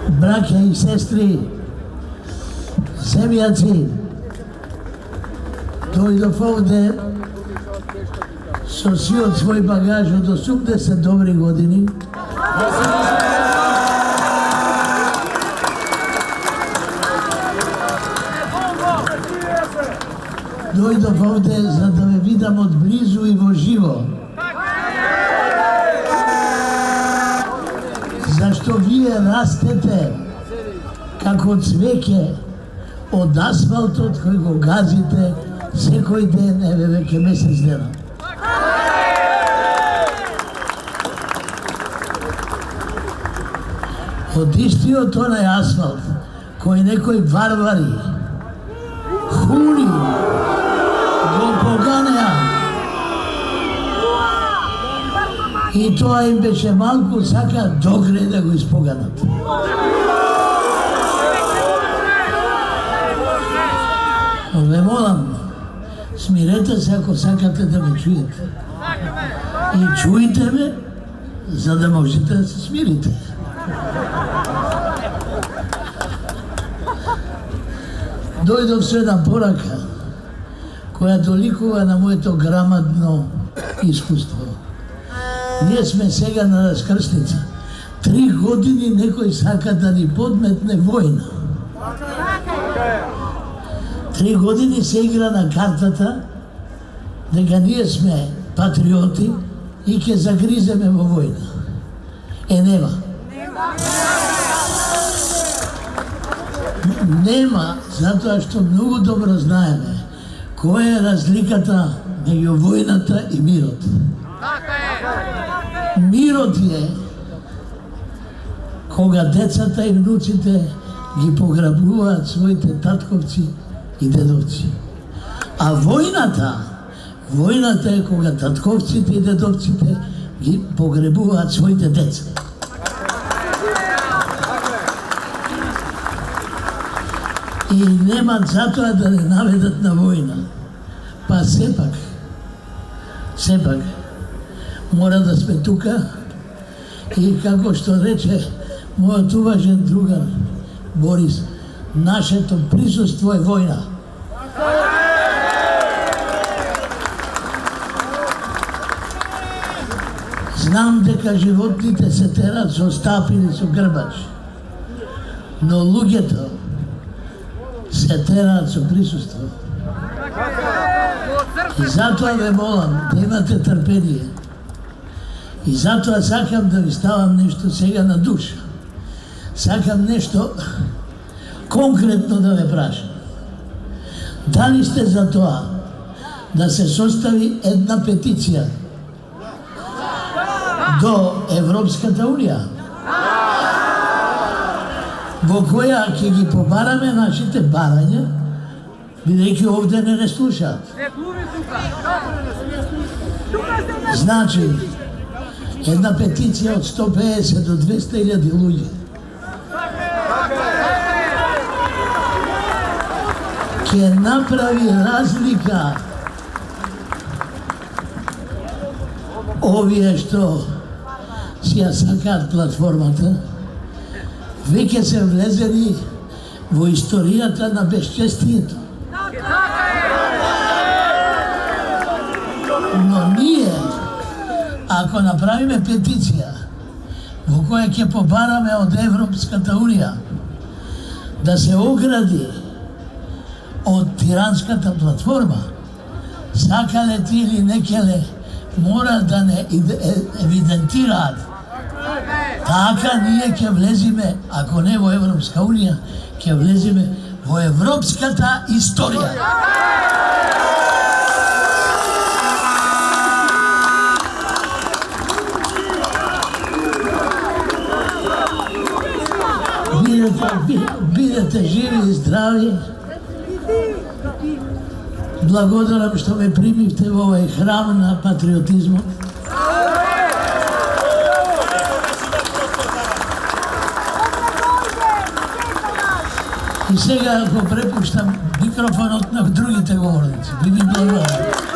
Браќа и сестри, земјаци, дојдов овде со сиот свој багаж од 80 добри години. Дојдов овде за да ве видам од близу и во живо. Зашто вие растете како цвеќе од асфалтот кој го газите секој ден, еве веќе месец дена. Од истиот онај асфалт кој некои варвари, хули, го поганеа. И тоа им беше малку, сака догре да го испоганат. Ве молам, смирете се ако сакате да ме чуете. И чујте ме, за да можете да се смирите. Дојдов со една порака, која доликува на моето грамадно искуство. Ние сме сега на раскрсница. 3 години некој сака да ни подметне војна. 3 години се игра на картата дека ние сме патриоти и ќе загриземе во војна. Нема. Нема, затоа што многу добро знаеме која е разликата меѓу војната и мирот. Мирот е кога децата и внуците ги пограбуваат своите татковци и дедовци. А војната е кога татковците и дедовците ги погребуваат своите деца. И немат затоа да не наведат на војна. Па сепак, мора да сме тука и како што рече мојот уважен другар Борис, нашето присуство е војна. Знам дека животните се терат со стап или со грбач, но луѓето се терат со присуство. И затоа ве молам да имате трпение. И затоа сакам да ви ставам нешто сега на душа. Сакам нешто конкретно да ве прашам. Дали сте за тоа да се состави една петиција до Европската Унија, во која ќе ги побараме нашите барања, бидејќи овде не слушаат. Значи, една петиција од 150 до 200.000 луѓе. Ќе направи разлика овие што си ја сакаат платформата, веќе се влезени во историјата на безчестието. Но ние, ако направиме петиција во која ќе побараме од Европската Унија да се огради од тиранската платформа, сакале ти или некеле, мора да не евидентираат. Така ние ќе влезиме, ако не во Европска Унија, ќе влезиме во европската историја. Бидете живи и здрави. Благодарам што ме примивте во овој храм на патриотизмот. И сега го препуштам микрофонот на другите говорници. Би ви благодарам.